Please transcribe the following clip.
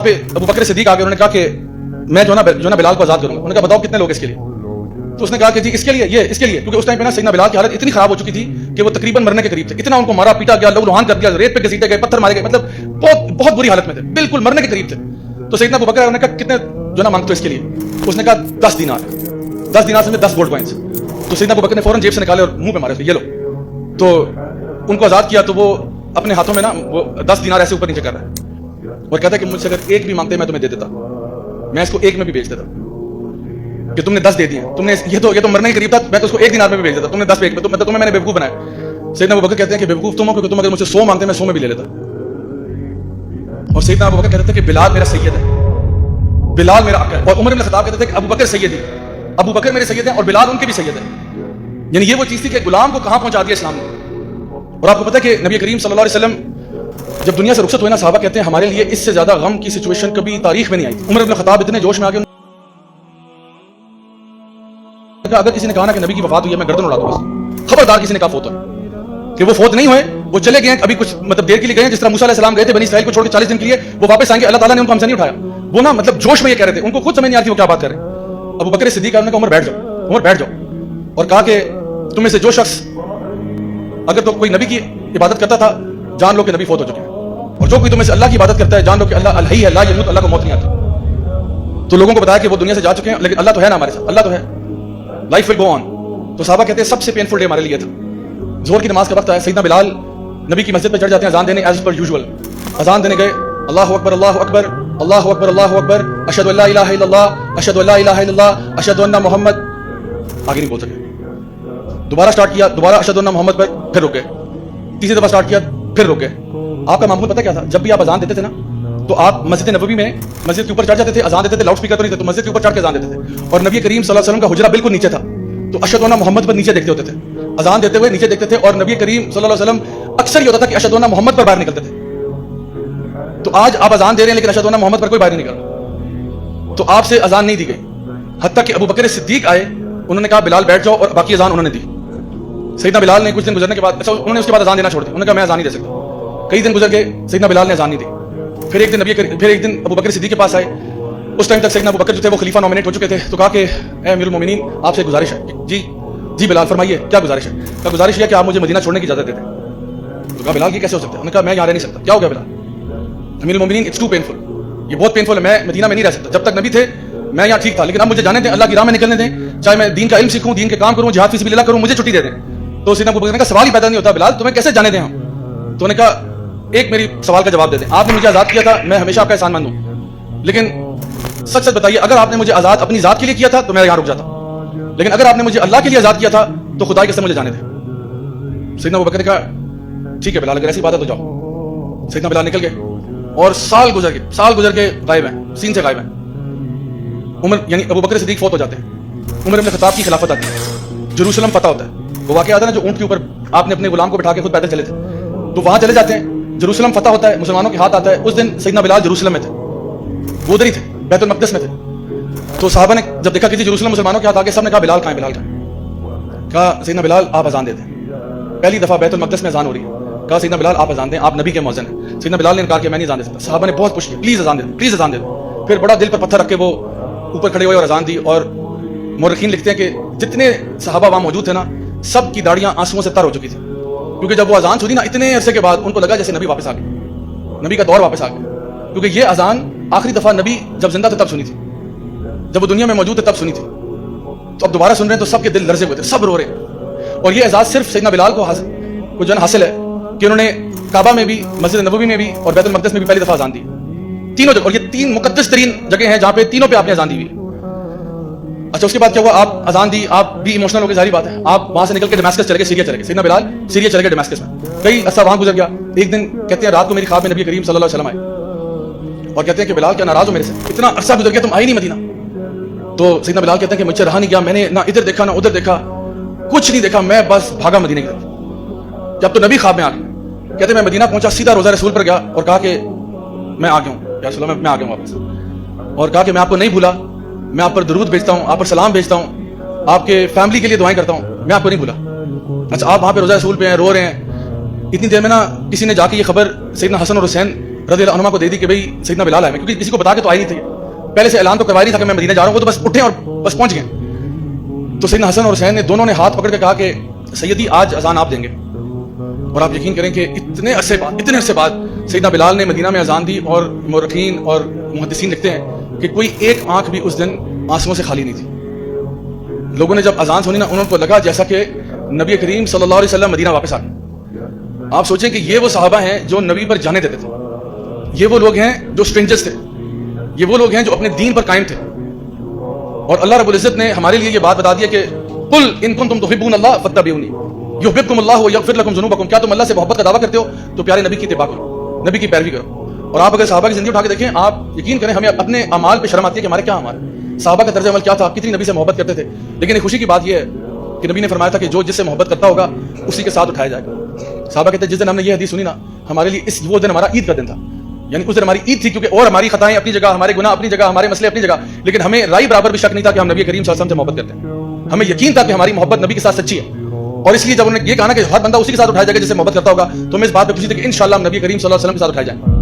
پہ ابو بکر صدیق آ گئے، انہوں نے کہا کہ میں جو نا بلال کو آزاد کروں گا. انہوں نے کہا بتاؤ کتنے لوگ اس کے لیے؟ تو اس نے کہا کہ جی اس کے لیے، یہ اس کے لیے، کیونکہ اس ٹائم پہ نا سیدنا بلال کی حالت اتنی خراب ہو چکی تھی کہ وہ تقریباً مرنے کے قریب تھے. اتنا ان کو مارا پیٹا گیا، لوگ لوہان کر دیا، ریت پہ گھسیٹے گئے، پتھر مارے گئے، مطلب بہت بہت بری حالت میں تھے، بالکل مرنے کے قریب تھے. تو سیدنا ابو بکر نے کہا کتنے جو نا مانگتے اس کے لیے؟ اس نے کہا 10 دینار. 10 دینار سے 10 گولڈ کوائنس. تو سیدنا ابو بکر نے فوراً جیب سے نکالے اور منہ پہ مارے، یہ لو. تو ان کو آزاد کیا. تو وہ اپنے ہاتھوں میں نا وہ 10 دینار ایسے اوپر نیچے کر رہا ہے اور کہتا ہے کہ مجھ سے اگر ایک بھی مانگتے میں تمہیں دے دیتا، میں اس کو ایک میں بھی بیچ دیتا کہ تم نے 10 دے دیے. تم نے یہ تو مرنے کے قریب تھا، میں تو اس کو 1 دینار میں بھی بیچ دیتا. تم نے 10 بیچ میں، تو تمہیں میں نے بیوقوف بنایا. سیدنا ابو بکر کہتے ہیں کہ بیوقوف تم ہو، کیونکہ تم اگر مجھ سے 100 مانگتے میں 100 میں بھی لے لیتا. اور سیدنا ابو بکر کہتے تھے کہ بلال میرا سید ہے، بلال میرا آقا ہے. اور عمر بن الخطاب کہتے تھے کہ ابو بکر سید ہے، ابو بکر میرے سید ہیں اور بلال ان کے بھی سید ہیں. یعنی یہ وہ چیز تھی کہ غلام کو کہاں پہنچا دیا اسلام نے. اور آپ کو پتہ ہے کہ نبی کریم صلی اللہ علیہ وسلم جب دنیا سے رخصت ہوئے نا، صحابہ کہتے ہیں ہمارے لیے اس سے زیادہ غم کی سچویشن کبھی تاریخ میں نہیں آئی. عمر بن الخطاب اتنے جوش میں آ گئے، اگر کسی نے کہا نا کہ نبی کی وفات ہوئی ہے میں گردن اڑا دوں گا. خبردار کسی نے کہا فوت ہوئے، کہ وہ فوت نہیں ہوئے، وہ چلے گئے ہیں ابھی کچھ مطلب دیر کے لیے گئے ہیں. جس طرح موسیٰ علیہ السلام گئے تھے بنی اسرائیل کو چھوڑ کے 40 دن کے لیے، وہ واپس آئیں گے، اللہ تعالیٰ نے ان کو ہم سے نہیں اٹھایا. وہ نا مطلب جوش میں یہ کہہ رہے تھے، ان کو خود سمجھ نہیں آتی وہ کیا بات کر رہے ہیں. ابو بکر صدیق نے کہا عمر بیٹھ جاؤ، عمر بیٹھ جاؤ. اور کہا کہ تم میں سے جو شخص اگر تو کوئی نبی کی عبادت کرتا تھا جان لو کہ نبی فوت ہو چکے ہیں، اور جو کوئی تم میں سے اللہ کی عبادت کرتا ہے جان لو کہ اللہ الحی ہے لا یموت، اللہ کو موت نہیں آتی. تو لوگوں کو بتایا کہ وہ دنیا سے جا چکے ہیں لیکن اللہ تو ہے نا ہمارے ساتھ، اللہ تو ہے، لائف ول گو آن. تو صحابہ کہتے ہیں سب سے پینفل ڈے ہمارے لیے تھا. ظہر کی نماز کا وقت آیا، سیدنا بلال نبی کی مسجد پہ چڑھ جاتے ہیں اذان دینے ایز پر یوزول. اذان دینے گئے، اللہ اکبر اللہ اکبر اللہ اکبر اللہ اکبر اشہد ان لا الہ الا اللہ اشہد ان لا الہ الا اللہ اشہد ان محمد. آگے نہیں بول سکے. دوبارہ سٹارٹ کیا، دوبارہ اشہد ان محمد پر، پھر رک گئے. تیسری دفعہ سٹارٹ کیا، پھر رک گئے. آپ کا معمول پتہ کیا تھا؟ جب بھی آپ اذان دیتے تھے نا تو آپ مسجد نبوی میں مسجد کے اوپر چڑھ جاتے تھے، اذان دیتے تھے، لاؤڈ اسپیکر تو نہیں تھے، تو مسجد کے اوپر چڑھ کے اذان دیتے تھے. اور نبی کریم صلی اللہ علیہ وسلم کا حجرہ بالکل نیچے تھا، تو اشہد ان محمد پر نیچے دیکھتے ہوتے تھے، اذان دیتے ہوئے نیچے دیکھتے تھے. اور نبی کریم صلی اللہ علیہ وسلم اکثر یہ ہوتا تھا کہ اشہد ان محمد پر باہر نکلتے تھے. تو آج آپ اذان دے رہے ہیں لیکن اشہد ان محمد پر کوئی باہر نہیں نکل، تو آپ سے اذان نہیں دی گئی. حتیٰ کہ ابو بکر صدیق آئے، انہوں نے کہا بلال بیٹھ جاؤ، اور باقی اذان انہوں نے دی. سیدنا بلال نے کچھ دن گزرنے کے بعد انہوں نے اس کے بعد اذان دینا چھوڑ دیا. انہوں نے کہا میں اذان نہیں دے سکتا. کئی دن گزر گئے، سیدنا بلال نے اذان نہیں دی. پھر ایک دن ابو بکر صدیق کے پاس آئے. اس ٹائم تک سیدنا ابو بکر جو تھے وہ خلیفہ نامینیٹ ہو چکے تھے. تو کہا کہ اے امیر المومنین آپ سے گزارش ہے. جی بلال فرمائیے کیا گزارش ہے؟ کہا گزارش یہ کہ آپ مجھے مدینہ چھوڑنے کی اجازت دے دیں. تو کہا بلال یہ کیسے ہو سکتا ہے؟ انہوں نے کہا میں یہاں رہ نہیں سکتا. کیا ہو گیا بلال؟ امیر المومنین اٹس ٹو پینفل، یہ بہت پینفل ہے، میں مدینہ میں نہیں رہ سکتا. جب تک نبی تھے میں یہاں ٹھیک تھا، لیکن اب مجھے جانے دیں، اللہ کی راہ میں نکلنے دیں، چاہے میں دین کا علم سیکھوں، دین کے کام کروں، جہاد فی سبیل اللہ کروں، مجھے چھٹی دے دیں. تو سیدنا ابو بکر نے کہا سوال ہی پیدا نہیں ہوتا بلال، تمہیں کیسے جانے دیں ہم؟ تو انہوں نے کہا ایک میری سوال کا جواب دے دیں. آپ نے مجھے آزاد کیا تھا، میں ہمیشہ آپ کا احسان مند ہوں، لیکن سچ سچ بتائیے اگر آپ نے مجھے آزاد اپنی ذات کے لیے کیا تھا تو میں یہاں رک جاتا، لیکن اگر آپ نے مجھے اللہ کے لیے آزاد کیا تھا تو خدا کے قسم مجھے جانے دیں. سیدنا ابو بکر نے کہا ٹھیک ہے بلال اگر ایسی بات ہے تو جاؤ. سیدنا بلال نکل گئے اور سال گزر کے غائب ہیں، سین سے غائب ہیں. عمر یعنی ابو بکر صدیق فوت ہو جاتے ہیں. عمر بن خطاب کی خلافت آتی ہے، جروسلم فتح ہوتا ہے. وہ واقعہ آتا ہے نا جو اونٹ کے اوپر آپ نے اپنے غلام کو بٹھا کے خود پیدل چلے تھے، تو وہاں چلے جاتے ہیں. جروسلم فتح ہوتا ہے، مسلمانوں کے ہاتھ آتا ہے. اس دن سیدنا بلال جروسلم میں تھے، وہ ادھر ہی تھے، بیت المقدس میں تھے. تو صحابہ نے جب دیکھا کہ جروسلم مسلمانوں کے ہاتھ آگے، سب نے کہا بلال کہاں ہے، بلال کہاں ہے؟ کہا سیدنا بلال آپ اذان دے دیں. پہلی دفعہ بیت المقدس میں اذان ہو رہی ہے. کہا سیدنا بلال آپ اذان دیں، آپ نبی کے مؤذن ہیں. سیدنا بلال نے انکار کیا میں نہیں اذان دے سکتا. صحابہ نے بہت پوچھ لیا پلیز اذان دے دیں، پلیز اذان دے دیں. پھر بڑا دل پر پتھر رکھ کے وہ اوپر کھڑے ہوئے اور اذان دی. اور مورخین لکھتے ہیں کہ جتنے صحابہ وہاں موجود تھے نا سب کی داڑیاں آنسوؤں سے تر ہو چکی تھی، کیونکہ جب وہ اذان سنی نا اتنے عرصے کے بعد ان کو لگا جیسے نبی واپس آ گئے، نبی کا دور واپس آ گیا. کیونکہ یہ اذان آخری دفعہ نبی جب زندہ تھے تب سنی تھی، جب وہ دنیا میں موجود تھے تب سنی تھی. تو اب دوبارہ سن رہے ہیں تو سب کے دل لرزے ہوئے تھے، سب رو رہے ہیں. اور یہ اعزاز صرف سیدنا بلال کو جو حاصل ہے کہ انہوں نے کعبہ میں بھی، مسجد نبوی میں بھی اور بیت المقدس میں بھی پہلی دفعہ اذان دی، تینوں جگہ. اور یہ 3 مقدس ترین جگہ ہیں جہاں پہ تینوں پہ آپ نے اذان دی ہوئی. اچھا اس کے بعد کیا ہوا؟ آپ اذان دی، آپ بھی ایموشنل ہو گئے، ظاہری بات ہے. آپ وہاں سے نکل کے ڈماسکس چلے گئے، سیریا چلے گئے. سیدنا بلال سیریا چلے گئے ڈماسکس میں. کئی عرصہ وہاں گزر گیا. ایک دن کہتے ہیں رات کو میری خواب میں نبی کریم صلی اللہ علیہ وسلم آئے اور کہتے ہیں کہ بلال کیا ناراض ہو میرے سے، اتنا عرصہ گزر گیا تم آئے نہیں مدینہ. تو سیدنا بلال کہتے ہیں کہ مجھ سے رہا نہیں گیا، میں نے نہ ادھر دیکھا نہ ادھر دیکھا، کچھ نہیں دیکھا، میں بس بھاگا مدینہ کی طرف. جب تو نبی خواب میں آ گئے. کہتے میں مدینہ پہنچا، سیدھا روزہ رسول پر گیا اور کہا کہ میں آ گیا ہوں یا رسول اللہ، میں آ گیا ہوں واپس. اور کہا کہ میں آپ کو نہیں بھولا، میں آپ پر درود بھیجتا ہوں، آپ پر سلام بھیجتا ہوں، آپ کے فیملی کے لیے دعائیں کرتا ہوں، میں آپ کو نہیں بھولا. اچھا آپ وہاں پہ روزہ رسول پہ ہیں، رو رہے ہیں. اتنی دیر میں نا کسی نے جا کے یہ خبر سیدنا حسن اور حسین رضی اللہ عنہ کو دے دی کہ بھئی سیدنا بلال ہے، کیونکہ کسی کو بتا کے تو آئی نہیں تھی، پہلے سے اعلان تو کروا نہیں تھا کہ میں مدینہ جا رہا ہوں، وہ تو بس اٹھے اور بس پہنچ گئے. تو سیدنا حسن اور حسین نے دونوں نے ہاتھ پکڑ کے کہا کہ سیدی آج اذان آپ دیں گے. اور آپ یقین کریں کہ اتنے عرصے بعد سیدنا بلال نے مدینہ میں اذان دی، اور مورخین اور محدثین لکھتے ہیں کہ کوئی ایک آنکھ بھی اس دن آنسوؤں سے خالی نہیں تھی. لوگوں نے جب اذان سنی نا، انہوں کو لگا جیسا کہ نبی کریم صلی اللہ علیہ وسلم مدینہ واپس آ گئے. آپ سوچیں کہ یہ وہ صحابہ ہیں جو نبی پر جانے دیتے تھے، یہ وہ لوگ ہیں جو اسٹرینجرز تھے، یہ وہ لوگ ہیں جو اپنے دین پر قائم تھے. اور اللہ رب العزت نے ہمارے لیے یہ بات بتا دی ہے کہ قل ان کنتم تحبون اللہ فاتبعونی یحببکم اللہ ویغفر لکم ذنوبکم. کیا تم اللہ سے محبت کا دعویٰ کرتے ہو تو پیارے نبی کی اتباع کرو، نبی کی پیروی کرو. اور آپ اگر صحابہ کی زندگی اٹھا کے دیکھیں، آپ یقین کریں ہمیں اپنے اعمال پہ شرم آتی ہے کہ ہمارے کیا اعمال، صحابہ کا طرز عمل کیا تھا، کتنی نبی سے محبت کرتے تھے. لیکن ایک خوشی کی بات یہ ہے کہ نبی نے فرمایا تھا کہ جو جس سے محبت کرتا ہوگا اسی کے ساتھ اٹھایا جائے گا. صحابہ کہتے ہیں جس دن ہم نے یہ حدیث سنی نا، ہمارے لیے وہ دن ہمارا عید کا دن تھا. یعنی اس دن ہماری عید تھی، کیونکہ اور ہماری خطائیں اپنی جگہ، ہمارے گناہ اپنی جگہ، ہمارے مسئلے اپنی جگہ، لیکن ہمیں رائی برابر بھی شک نہیں تھا کہ ہم نبی کریم صلی اللہ علیہ وسلم سے محبت کرتے ہیں. ہمیں یقین تھا کہ ہماری محبت نبی کے ساتھ سچی ہے. اور اس لیے جب انہوں نے یہ کہا نا کہ ہر بندہ اسی کے ساتھ اٹھایا جائے گا جس سے محبت کرتا ہوگا، تو ہمیں اس بات پہ خوشی تھی کہ انشاءاللہ ہم نبی کریم صلی اللہ علیہ وسلم کے ساتھ اٹھائے جائیں.